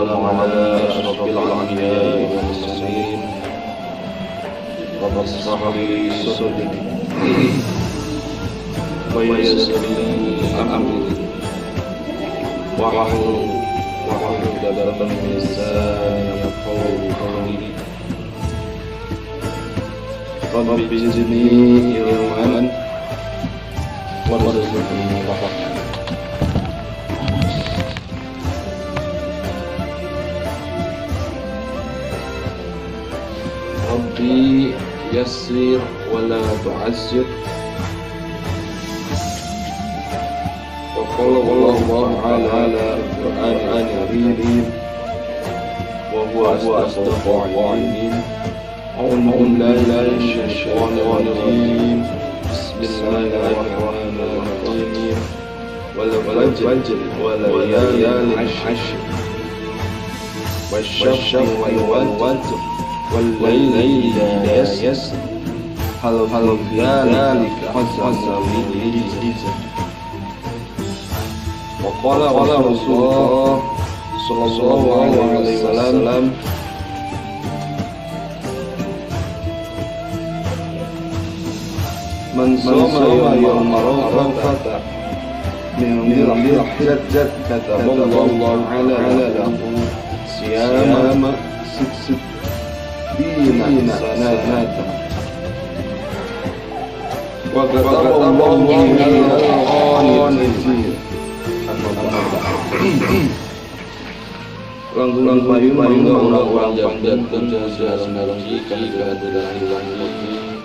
wassalamu ala asyrafil anbiya'i wal mursalin Rabbi shrah li sadri wa yassir li amri wahlul 'uqdatam min lisani yafqahu qawli Rabbi zidni ilman warzuqni fahman. Rabbi yassir wa la tu'assir. Wa qala Allahu ta'ala Al-Qur'an al-Karim wa huwa asdaqul qa'ilin. أعوذ بالله من الشيطان الرجيم بسم الله الرحمن الرحيم والفجر وليال العشر والشفع والوتر والليل إذا يسر هل في ذلك قسم للذي وقال رسول الله صلى الله عليه وسلم من صام يوم عرفة من الحجة كتب الله على له صيام 60 سنة وكتب الله قانتين. Langkung payung mangga orang jamdan kerja sinergi kaidah dan ilmu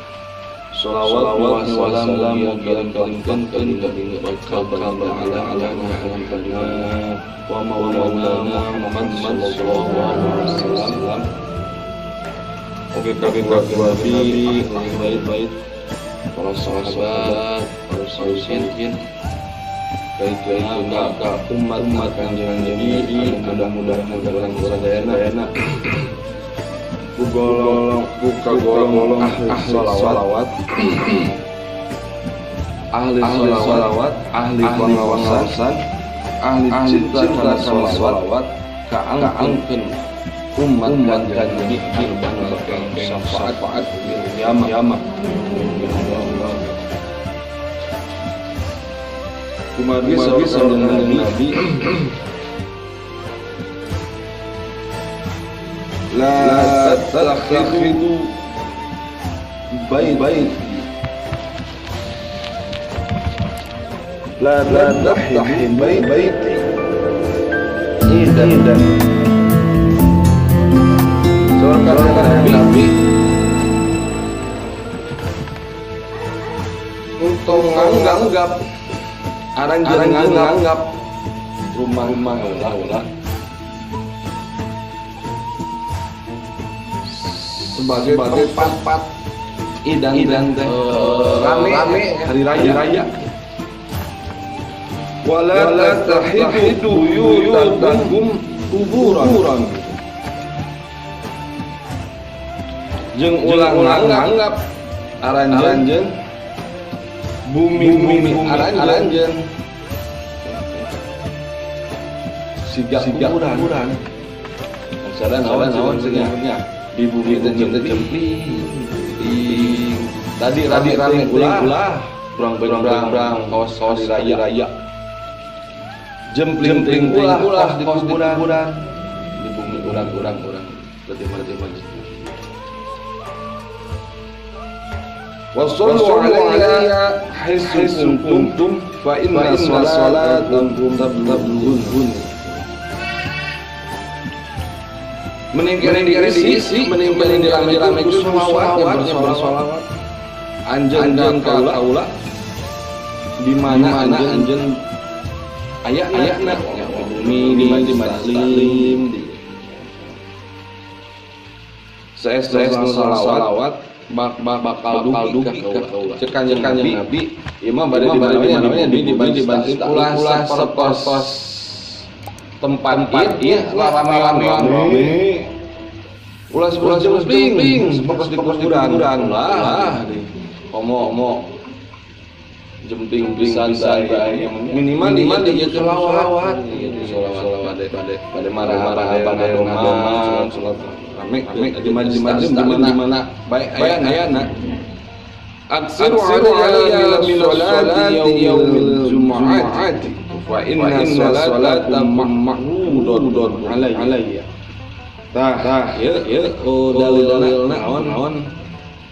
salawat wa salam yang kirimkan kepada ala Muhammadina wa maulana Muhammad sallallahu alaihi wasallam. Oke kaki Nabi baik-baik para sahabat, para sahabat baik-baik umat kanjeng Nabi, mudah-mudahan orang sadayana buka golong ahli salawat ahli pengawasan ahli cinta karena salawat kaangkeun umat dan dikir dan syafaat kiamat. Kumari bisa dengan Nabi la tatakhidu baiti la tatakhidu baiti idan seorang Nabi untuk menganggap nganggap rumah ulah sebagai tempat idan teh rame hari raya. Wala tahidu buyutakum kuburan. Jeung ulang nganggap aranjeun bumi aranjeun siga kuburan. Saran sebenarnya di bumi dan jempling tadi rame ulah berang kaos raya jempling ulah di kuburan di bumi urang berarti wassallu alaiya haitsu kuntum fa inna salatakum tablughun. Meninggalin dirame ku sholawat bersolawat anjeun kaula di mana anjeun aya bumi di majlim di saestuna sholawat bakal dugi ka kaula cek kanjeng Nabi ieu mah bade di bumi ulah sapertos tempat ieu rame ulah jempling seperti di kuburan lah omo jemping pisan bae minimal dia selawat pada marah pada domang rame di mana baik ayana aksiru alayya min sholati yaumil jumu'ati fa inna sholata mahmudun alayya tah ya dalil naon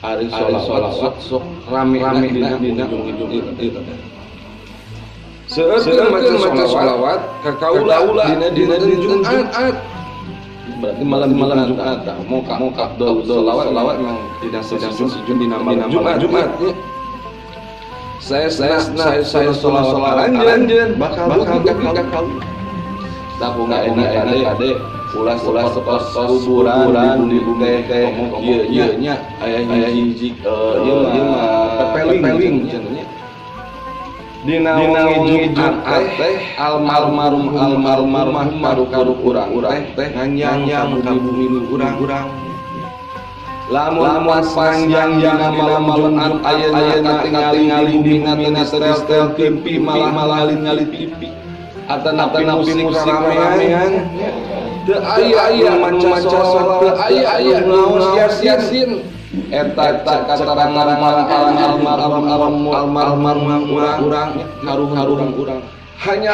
hari sholawat sok rame dina ujung itu seueur maca sholawat ka kaula dina Jumat berarti malam Jumat mau afdal sholawat memang dina sejun dina malam Jumat saya sholawat aranjeun bakal ka kaula tapi enggak enak ade ulas kuburan di teh ieu nya aya hiji ieu mah pepeling cenanya dina Jumat teh almarhum karu urang teh nganyang ka bumi urang lamun panjang dina malam ayeuna tingali bumi na setel TV malah ngalin TV atanapi musik ramean teu aya maca sholawat teu aya ngaos yasin eta almarhum urang haru-haru urang hanya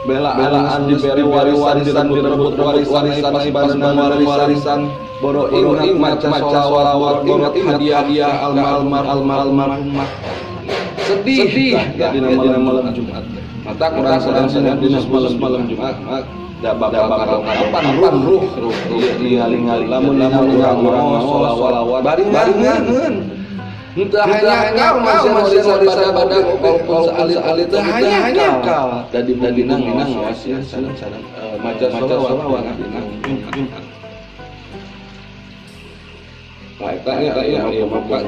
belaan diberi warisan direbut warisan boro ingat maca sholawat ingat hadiah almarhum sedih dina malam Jumat mata kurang sedang dina malam Jumat da bakal kapan ruh ningali lamun urang sholawat baringan entah hanya kau masih pada walaupun sealit teh hanya kau tadi nang ya sadang maca sholawat dina Jumat eta ya bapak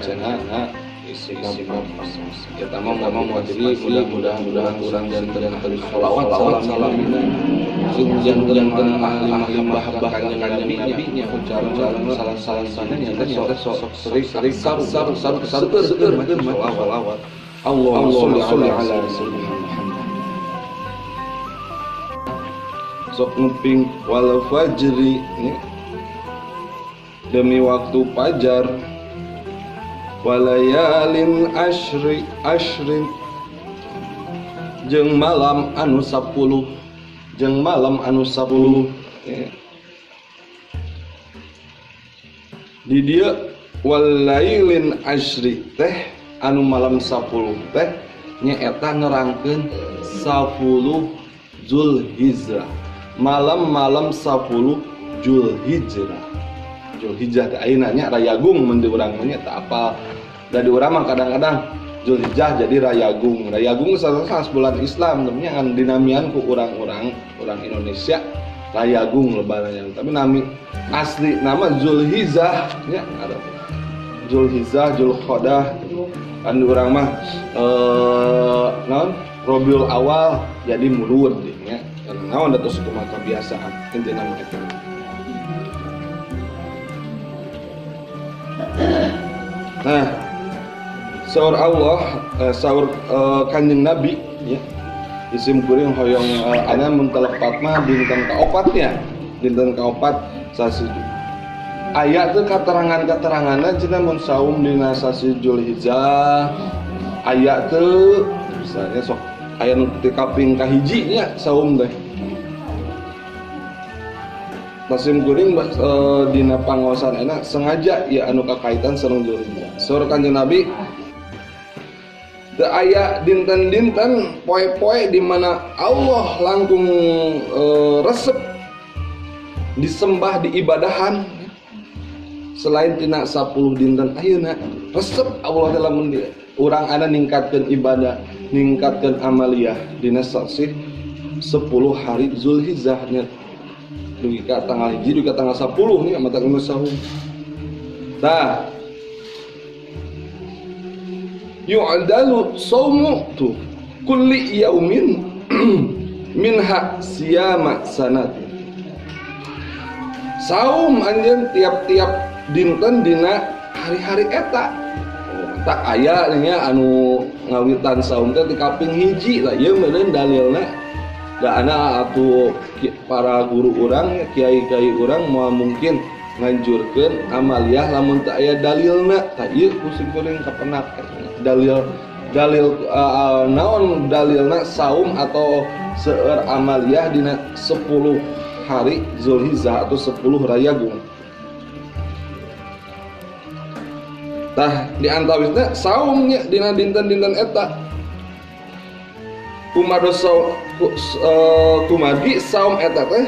cenah isi kita mau jadi mudah-mudahan urang dan terus sholawat salam jangan ahli bahkan nabi-nya ucapan salah sananya sok sering seger sholawat Allahumma sholli ala sayyidina Muhammad sok nguping wal fajri demi waktu fajar walayalin ashrin jeung malam anu 10 di dieu walailin ashri teh anu malam 10 teh nyaeta nerangkeun 10 Zulhijjah malam 10 Zulhijjah teh ayeuna nya Rayagung mun di urang nya teu apal da di urang mah kadang-kadang Zulhijjah jadi Rayagung salah bulan Islam namanya kan dinamian ku orang Indonesia Rayagung lebarannya tapi nami asli nama Zulhijjah nya ada Zulhijjah Zulqa'dah kan di urang mah naon Rabiul Awal jadi mulud nya naon da tos kumaha kebiasaan intina mah eta. Nah, saur Allah, saur Kanjeng Nabi, ya, isim kuring hoyong ana mun telepat mah dinten kaopatnya, dinten kaopat sasi. Aya teu katerangan-kateranganna cenah mun saum dina sasi Zulhijjah, aya teu misalnya sok aya nu teu kaping kahiji nya saum teh. Nasim kuring dina pangaosan enak sengaja ya anu kakaitan sareng Zulhijjah. Saur Kanjeng Nabi teu aya dinten-dinten poe-poe di mana Allah langkung resep disembah diibadahan selain tina 10 dinten ayeuna resep Allah dalam mendia urang ana ningkatkeun ibadah ningkatkeun amaliyah dina sasih 10 hari Zulhijjah nya dugi ka tanggal 1 dugi ka tanggal 10 nih mata geus sahum. Tah. Yu'dalu shaumu tu kulli yaumin minha siyama sanat. saum anjeun tiap-tiap dinten dina hari-hari eta. Tak aya nya anu ngawitan saum teh di kaping hiji lah ieu meureun dalilna. Da ana atuh para guru urang kiai-kiai urang moal mungkin nganjurkeun amaliyah lamun teu aya dalilna. Tah ieu pusing kuring kapenak dalil naon dalilna saum atau seueur amaliyah dina 10 hari Zulhijjah atau 10 Rayagung. Tah di antawisna saumnya dina dinten-dinten eta kumados kumagi saum eta teh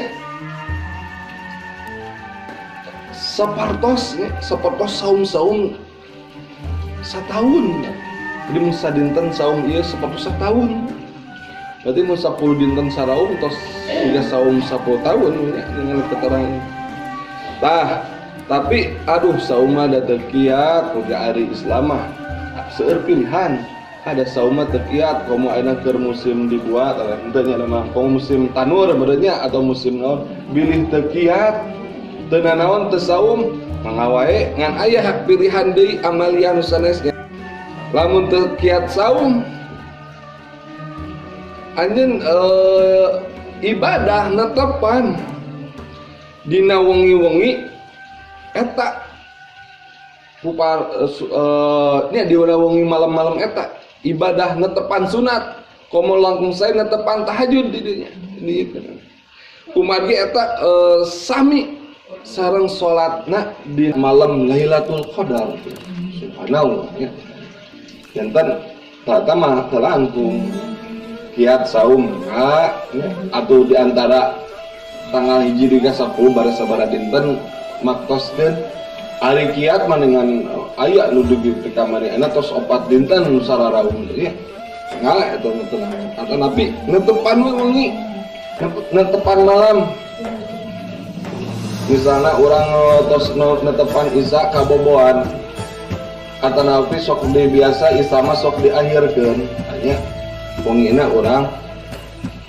sapartos saum-saum satahun. Jadi musa dinten saum ieu sapartos satahun. Berarti mun 10 dinten saraum tos siga saum 10 tahun dengan keterangan. Tah tapi aduh sauma da teu kiat boga ari Islam mah seueur pilihan. Ada sauma teu kiat komo ayeuna keur musim dibuat henteu nya mah komo musim tanur beureunya atau musim naon bilih teu kiat teu nanaon teu saum mangga wae ngan aya pilihan deui amalia nu sanesnya. Lamun teu kiat saum anjeun ibadah netepan dina wengi-wengi eta pupar nya di wengi malam-malam eta ibadah netepan sunat komo langkung sae netepan tahajud di dinya di kumargi eta sami sareng salatna di malam Lailatul Qadar subhanallah nya janten tata mah langkung kiat saum atau di antara tanggal hiji hingga 10 bare sabaraha dinten maktoskeun ari kiat mah dengan aya nu dugi teh kamari ana tos 4 dinten nu sararaung ya ngala eta mah atau nabi netepan wengi netepan malam misalna urang tos netepan isya kaboboan atau nabi sok di biasa isya mah sok diakhirkeun nya wongina urang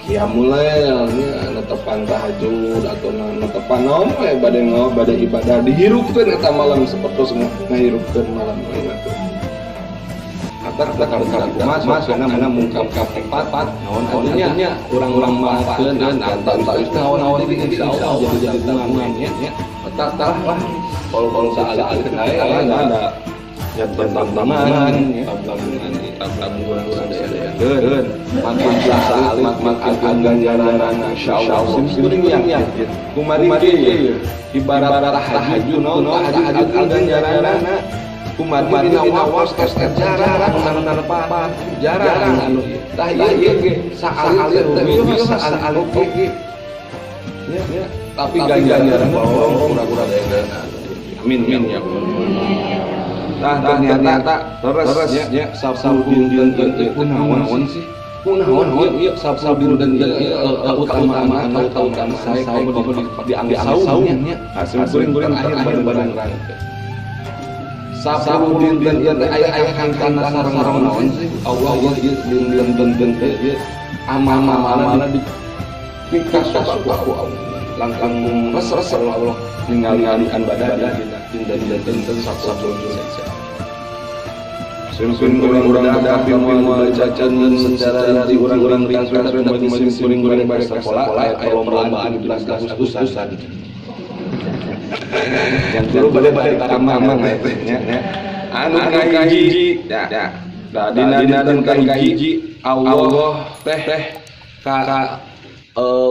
qiyamul lail netepan tahajud atau netepan naon we bade ibadah dihirupkeun eta malam sapertos ngahirupkeun malam itu. Atar mas kana mungkap kapat naon nya urang-urang manfaatkeun anta itu naon insyaallah jadi tanggungan nya. Eta tah lah kalau saali kae ada ya tantangan urang sadaya makan ganjaran insyaallah kuring yakin kumari ibarat tahajud naon tahajud ganjaran kumari nawas tes jarang narpa jarang anu tah ieu ge saali ge tapi ganjaran pura-pura daya amin ya tah ternyata terus nya sabtu dinten teh naon sih kunaon ieu sabtu dinten keutamaan saya dianggap saumnya hasil kuring akhir badan sabtu dinten ieu teh aya kana sareng naon sih Allah ieu dinten teh amal-amalna dikasih ku Allah langkang res Allah ningali-ningalian badan dinten sabtu dinten Sungsun urang-urang tapi moal cacan secara di urang-urang ringkas bagi kuring-kuring bari sekolah aya perlombaan 17 Agustusan. Yang dulu bade tamang nya. Anu kahiji da dina dinten kahiji Allah teh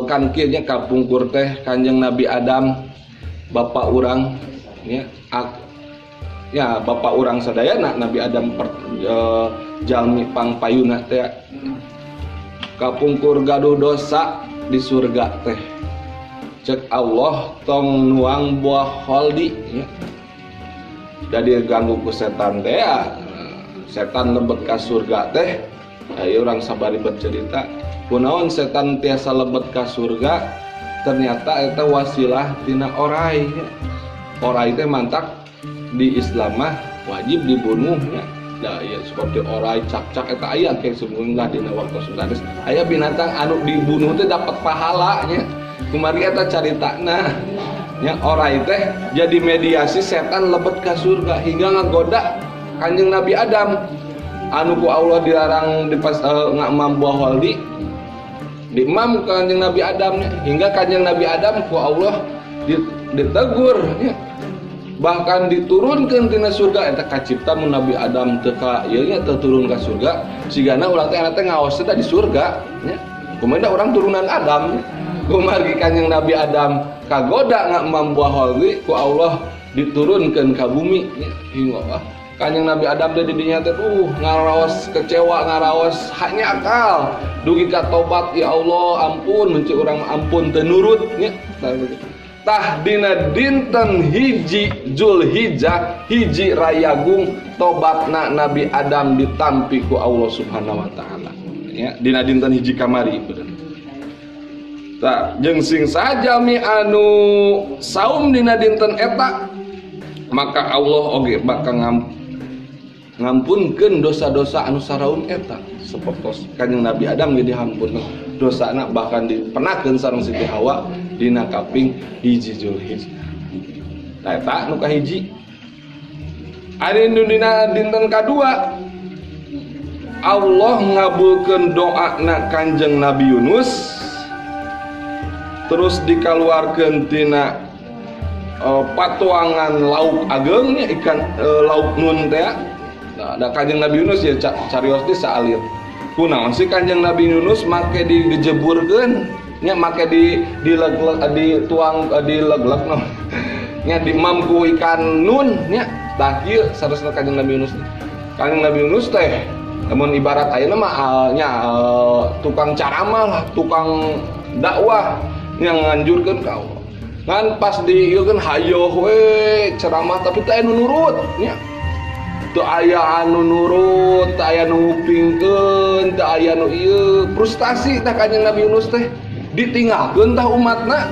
kan kieu nya kapungkur teh Kanjeng Nabi Adam bapa urang nya ya bapak urang sadayana Nabi Adam jalmi pangpayuna teh kapungkur gaduh dosa di surga teh cek Allah tong nuang buah holdi ya. Jadi ganggu ku setan teh setan lebet ka surga teh ayo orang sabari bercerita kunaon setan tiasa lebet ka surga ternyata eta wasilah tina orai ya. Orai teh mantak di Islam mah wajib dibunuhnya. Da ya seperti orai cak-cak eta aya ke sebenarnya dina waktu sanes aya binatang anu dibunuh teh dapat pahala nya. Kumari eta caritana nya orang teh jadi mediasi setan lebet ke surga hingga ngagoda Kanjeng Nabi Adam anu ku Allah dilarang di pas ngamam buah waldi di imam Kanjeng Nabi Adam hingga Kanjeng Nabi Adam ku Allah ditegur ya. Bahkan diturunkan tina surga eta kacipta mun Nabi Adam teu ka ieu nya teu turun ka surga sigana urang teh ana teh ngaos teh di surga nya kumaha urang turunan Adam kumargi Kanjeng Nabi Adam kagoda ngamam buah waldi ku Allah diturunkeun ka bumi nya hingga Kanjeng Nabi Adam teh di dinya teh ngaraos kecewa ngaraos hanya akal dugi ka tobat ya Allah ampun menci urang ampun teu nurut nya tah dina dinten hiji Zulhijjah hiji rayagung tobatna Nabi Adam ditampi ku Allah Subhanahu wa taala ya dina dinten hiji kamari tah jeung sing sajami anu saum dina dinten eta maka Allah oge bakal ngampunkeun dosa-dosa anu saraun eta sapertos Kanjeng Nabi Adam ge dihampun dosana bahkan dipenakeun sareng Siti Hawa dina kaping hiji Zulhijjah. Tah eta nu kahiji. Ari dina dinten kadua Allah ngabulkeun doana Kanjeng Nabi Yunus terus dikaluarkeun tina patuangan lauk ageng nya ikan lauk nun teh. Da Kanjeng Nabi Yunus ya carios teh saalir. Kunaon si Kanjeng Nabi Yunus make dijeburkeun nya make di tuang di leglek no. Nya dimamku ikan nun nya tah kieu saresna Kanjeng Nabi Yunus. Kanjeng Nabi Yunus teh namun ibarat ayeuna mah tukang caramah lah, tukang dakwah yang nganjurkeun ka Allah. Ngan pas di ieu kan hayo we ceramah tapi teu anu nurut nya. Teu aya anu nurut, teu aya nu ngupingkeun, teu aya nu ieu, frustasi tah Kanjeng Nabi Yunus teh. Ditinggalkeun tah umatna.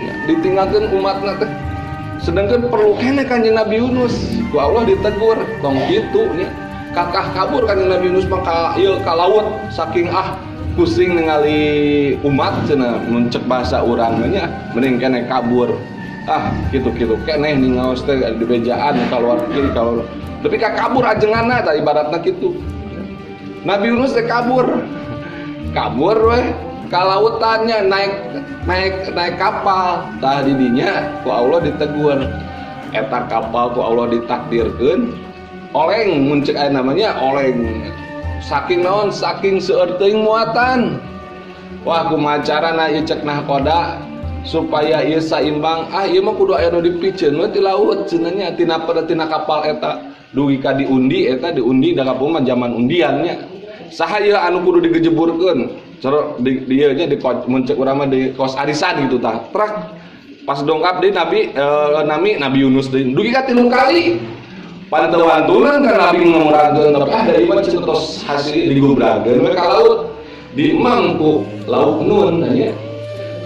Ya, ditinggalkeun umatna teh. Sedangkan perlu keneh Kanjeng Nabi Yunus. Ku Allah ditegur, tong kitu nya. Kakah kabur Kanjeng Nabi Yunus maka ieu ka laut saking pusing ningali umat cenah mun cek bahasa urang nya mending keneh kabur. Kitu-kitu keneh ningaos teh di bejaan kaluar kiri kalau tapi kabur ajenganna tah ibaratna kitu. Nabi Yunus teh kabur we ka lautannya naik kapal tah di dinya ku Allah ditegur eta kapal ku Allah ditakdirkeun oleng mun cek aya namanya oleng saking naon saking seueur teuing muatan wah kumaha carana ieu cek nahkoda supaya ieu saimbang ieu mah kudu aya nu dipikeun we ti laut cenah nya tina kapal eta dugi ka diundi eta diundi da kapung mah zaman undian nya saha ieu anu kudu digejeburkeun cara di ieu nya di muncul urang mah di kos arisan gitu tah trak pas dongkap deui Nabi Yunus deui dugi ka 3 kali panteuan-tunan ka Nabi ngomongkeun tapi dari mah centos hasil digubrageun we ka laut di mangku lauk nun nya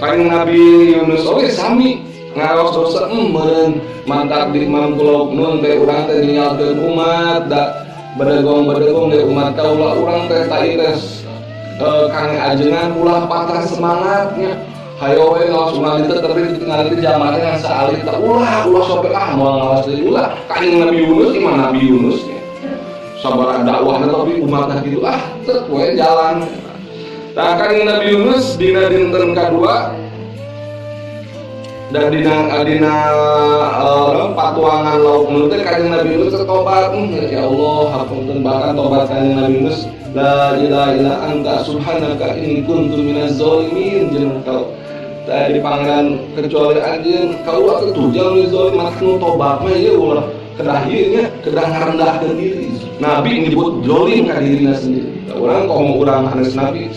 Kanjeng Nabi Yunus oge sami ngaros dosa meureun mantap di mangku lauk nun teh urang teh ninggalkeun umat da berdegong di umat kaula urang teh tai teh kang ajengan ulah patah semangatnya hayo we ngaos umat itu tapi ngalih jamaah yang saalit ulah sampai moal ngawas deui ulah Kanjeng Nabi Yunus imam Nabi Yunus sabar dakwahna tapi umatna kitu teu we jalan. Nah Kanjeng Nabi Yunus dina dinten kadua dan dina patuangan lauk nun teh Kanjeng Nabi Yunus tobat ya Allah hapunten bahkan tobat Kanjeng Nabi Yunus la ilaha illa anta subhanaka inni kuntu minaz zalimin jeung kau tadi pangeran kecuali anjeun kau atuh jalmi zalim maknu tobat mah ieu ulah kedah ieu nya kedah ngarendahkeun diri Nabi nyebut zalim ka dirina sendiri urang komo urang hanes Nabi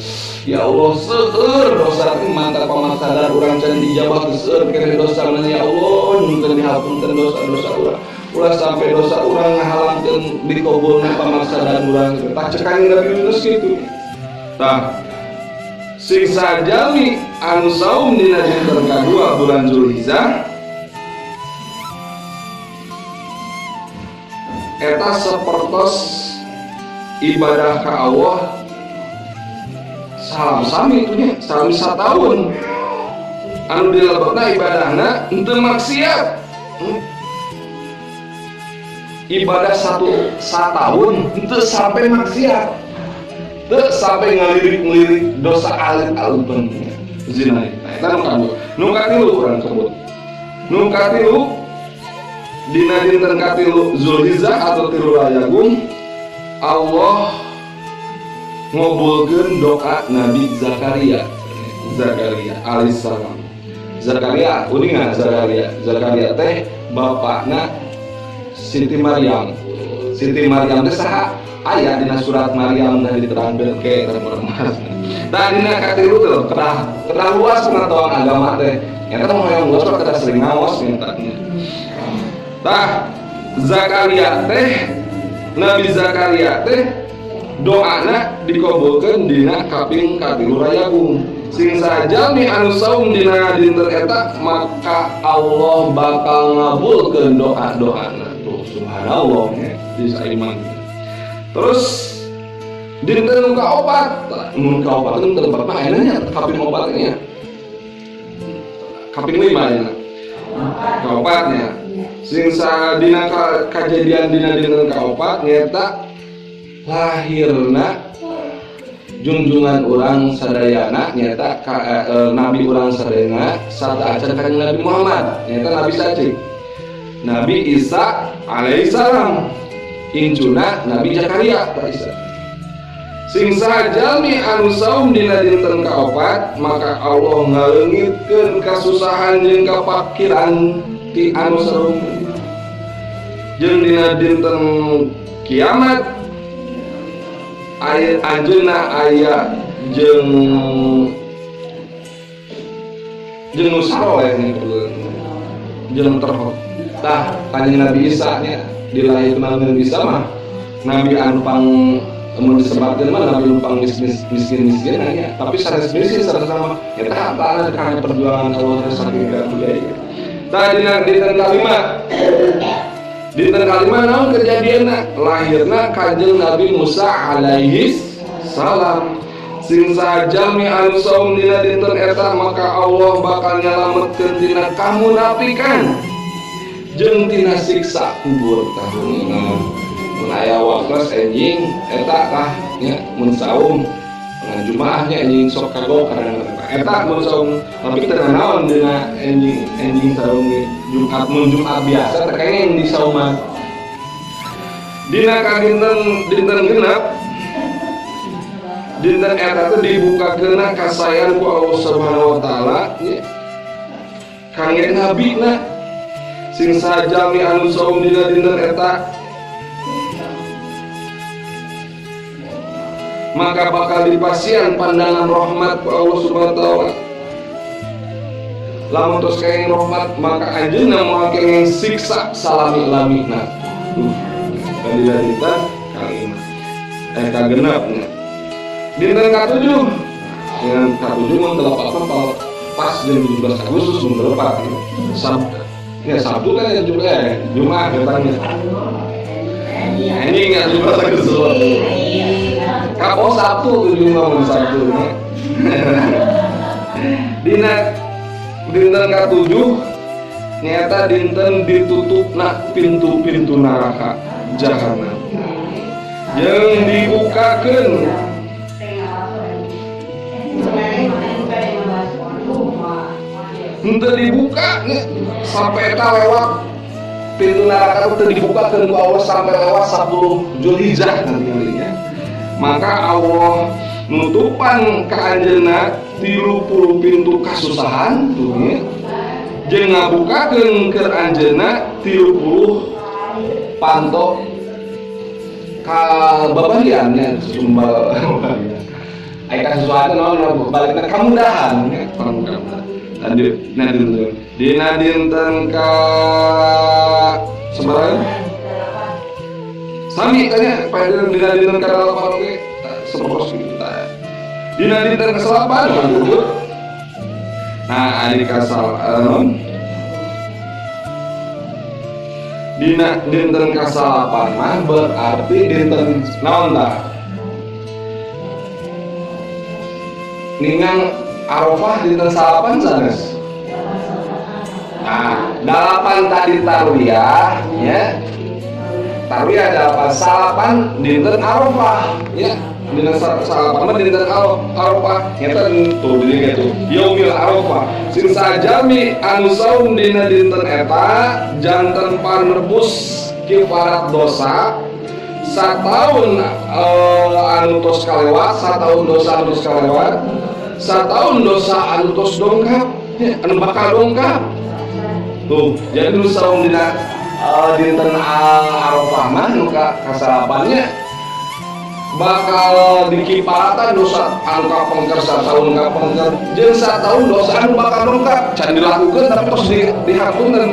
ya Allah seueur dosa mantap pamaksadar urang can dijabah seueur keneh dosana ya Allah nyunten dihapunten dosa-dosa urang ulah sampai dosa urang ngahalangkeun dikabulna pamaksadar urang tah cek Kanjeng Nabi Yunus kitu tah sing sajami anu saum dina dinten kadua bulan Zulhijjah eta sapertos ibadah ka Allah salam sami itunya sami satahun anu dilebetna ibadahna henteu maksiat. Ibadah satahun henteu sampai maksiat, teu sampai ngalirik-ngalirik dosa alit-aliten zina. Eta nu katilu urang sebut. Nu katilu dina dinten katilu Zulhijjah atau 3 Rayagung, Allah ngobulkeun doa Nabi Zakaria alaihissalam. Zakaria, uningan Zakaria teh bapakna Siti Maryam. Siti Maryam teh saha aya dina surat Maryam teh diterangkeun ke termas. Da dina katilu teh kedah luas pengetahuan agama teh. Eta mah hoyong luas kedah sering ngaos mintanya. Tah Zakaria teh Nabi Zakaria teh doana dikabulkeun dina kaping 3 Rayagung. Sing sajami anu saum dina dinten eta maka Allah bakal ngabulkeun doa-doana. Tuh subhanallah ya, di saiman. Terus dinten kaopat, mun kaopat teh tempat mah ayeuna kaping 4 nya. Kaping 5 nya. Kaopatnya. Sing sadina kajadian dina dinten kaopat nyata lahirna junjungan urang sadayana nyata nabi urang sadayana sarta acan kanjeng Nabi Muhammad nyata Nabi Sacik Nabi Isa alaihissalam incuna Nabi Zakaria Isa. Sing sajalmi anu saum dina dinten kaopat maka Allah ngaleungitkeun kasusahan jeung kapakiran ti anu saum jeung dina dinten kiamat aya anjeunna aya jeung nu saleh jeung terhormat. Tah kanjeng Nabi Isa nya dilahirkeun Nabi Isa mah nabi anu pang mun disebutkeun mah nabi anu pang miskin nya, tapi sanes miskin sama eta apa kana perjuangan Allah saking budaya. Tah dina dinten kalima naon kejadianna lahirna kanjeng Nabi Musa alaihis salam. Sing sajalmi anu saum dina dinten eta maka Allah bakal nyalametkeun dina kamunafikan jeung tina siksa kubur tahunna. Mun aya waktos enjing eta tah nya mun saum Jumaahnya enjing sok kagok karena eta mun saum tapi teu naon dina enjing saum Jumat mun Jumat biasa teh kenging di sauman. Dina ka dinten genep dinten eta teh dibukakeun kasayan ku Allah Subhanahu wa taala nya kangge nabina sing sajami anu saum dina dinten eta maka bakal dipasian pandangan rahmat ku Allah Subhanahu wa taala. Lamun tos kenging rahmat maka anjeunna moal kenging siksa salami-lamina. Dina dinten kagenepna. Dinten ka-7 dengan ka-7 mun telapatna pas jeung 17 Agustus mun telepat. Sabtu kan Jumat datangnya. Ini enggak 17 Agustus. Kapo Sabtu mun Sabtu. Dina dinten ka-7 nyata dinten ditutupna pintu-pintu neraka jahanam. Jeung dibukakeun henteu dibuka sampai eta lewat pintu neraka teu dibukakeun ku Allah sampai lewat 10 Zulhijjah nantinya. Maka Allah nutupan ka anjeunna 30 pintu kasusahan tuh nya. Jeung ngabukakeun keur anjeunna 30 panto ka babagiannya sumbal. Aya kasusahan naon balikna kamudahan nya dina dinten ka sebarang sami tanya pada dina dinten ka 8 oge sepros kita dina dinten ka 8 nah ari ka dina dinten ka 8 mah berarti dinten naon tah ningang Arafah dinten 8 sanes Nah, dalapan tadi tarwiyah ya. Tarwiyah dalapan salapan dinten Arafah ya. Dinten salapan mah dinten Arafah nyata tuh di gitu. Yaumil Arafah. Sing sajami anu saum dina dinten eta janten panebus kifarat dosa satahun anu tos kalewat, satahun dosa anu tos kalewat, satahun dosa anu tos dongkap ya, anu bakal dongkap. Tuh, jadi nu saum dina dinten Arafah mah nu kasalapannya bakal dikiparatan dosa anu kapengker satahun kapengker jeung satahun dosa anu bakal dongkap can dilakukeun tapi terus dihapunten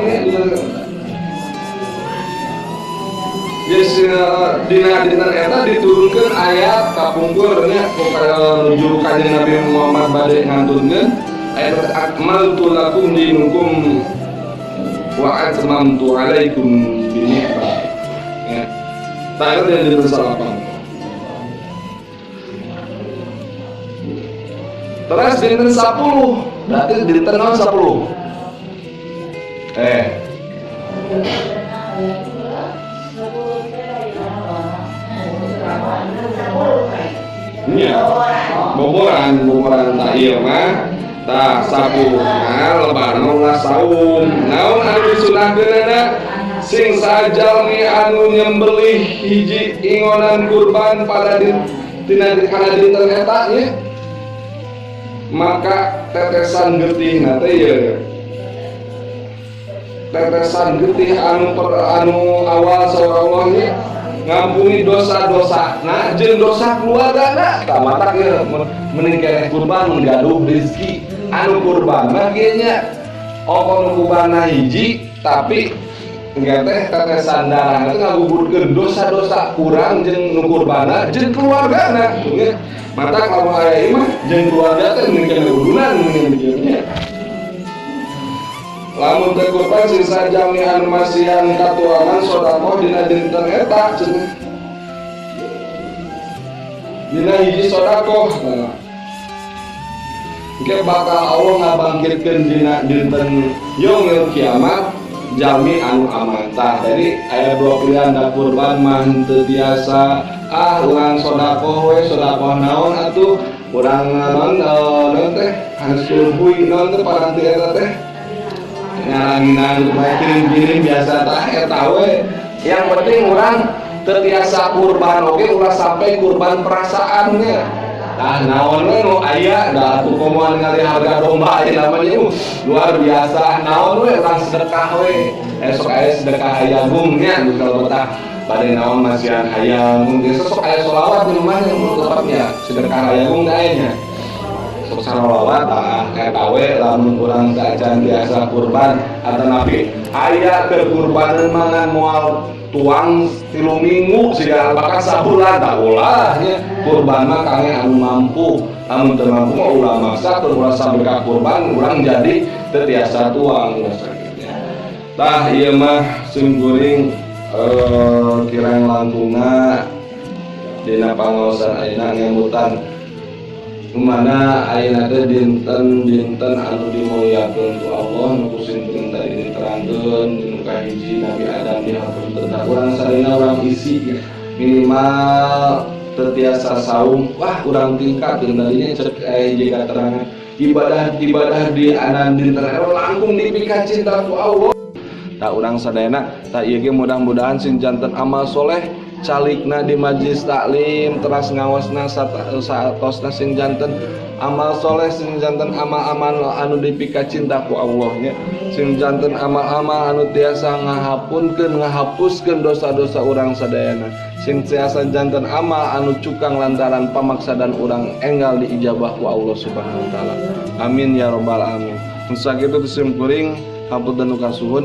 jadi dina dinten eta diturunkeun ayat kapungkur nya nuju kanjeng Nabi Muhammad bade ngantunkeun ayat akmaltu lakum dinukum wa atmamtu alaikum bi ni'mati ya tayar dan dinten salapan. Terus dinten 10 berarti dinten naon 10 iya boboran tak iya mah tak sapu lebaran ulah saum naon anu disunahkeunna sing sajalmi anu nyembelih hiji ingonan kurban pada kana dinten eta nya maka tetesan getih nate ya tetesan getih anu awal saurallahnya ngampuni dosa-dosa nah jeung dosa keluargana tah matak ya mending keneh kurban menggaduh rezeki anu kurban mah kieu nya ongkon kurbanna hiji tapi engke teh tetesan darah teh ngagugurkeun dosa-dosa kurang jeung nu kurbanna jeung keluargana nya mata kalau aya imah jeung keluarga teh mungkin udunan mungkin nya lamun teh kurban sing sajami anu masihan katuaman sedekah dina dinten eta cenah dina hiji sedekah engke bakal Allah ngabangkitkeun dina dinten yaumil kiamat jami anu amantah. Jadi aya dua pilihan da kurban mah teu biasa urang sedekah we sedekah naon atuh urang naon teh hasil bui naon teh paranti eta teh ngaranginan kumaha kirim-kirim biasa tah eta we yang penting urang teu biasa kurban oge ulah sampai kurban perasaannya. Nah, naon we nu aya da atuh komoan ngali harga domba aya namanya luar biasa. Naon we urang sedekah we. Esok aya sedekah hayagung nya kalau betah bade naon masihan hayagung. Esok aya sholawat di rumah yang tepatnya sedekah hayagung aya nya. Sok sholawat tah eta we lamun urang acan biasa kurban atanapi aya keur kurbaneun mangan moal tuang 3 minggu siga bakal sabulan tak ulah nya kurban mah kange anu mampu lamun teu mampu mah ulah maksa keur ulah sampai ka kurban urang jadi teu tiasa tuang sakitnya tah ieu mah sing guring kirang langkunga dina pangaosan ayeuna ngemutan mana ayeuna teh dinten anu dimuliakeun ku Allah nu kusinten tadi diterangkeun dinu kahiji Nabi Adam dihapunten urang sadina urang isi minimal teu tiasa saum wah urang tingkat tadinya cek hiji katerangan ibadah di anan dinten langkung dipika cinta ku Allah tak urang sadayana tak ieu ge mudah-mudahan sing janten amal soleh calikna di majlis taklim teras ngawasna saatosna sing janten amal soleh sing janten amal-amal anu dipika cinta ku Allah nya sing janten amal-amal anu tiasa ngahapuskeun dosa-dosa urang sadayana sing tiasa janten amal anu cukang lantaran pamaksa dan urang enggal diijabah ku Allah Subhanahu wa taala amin ya rabbal alamin sakitu disim kuring hapunten nu kasuhun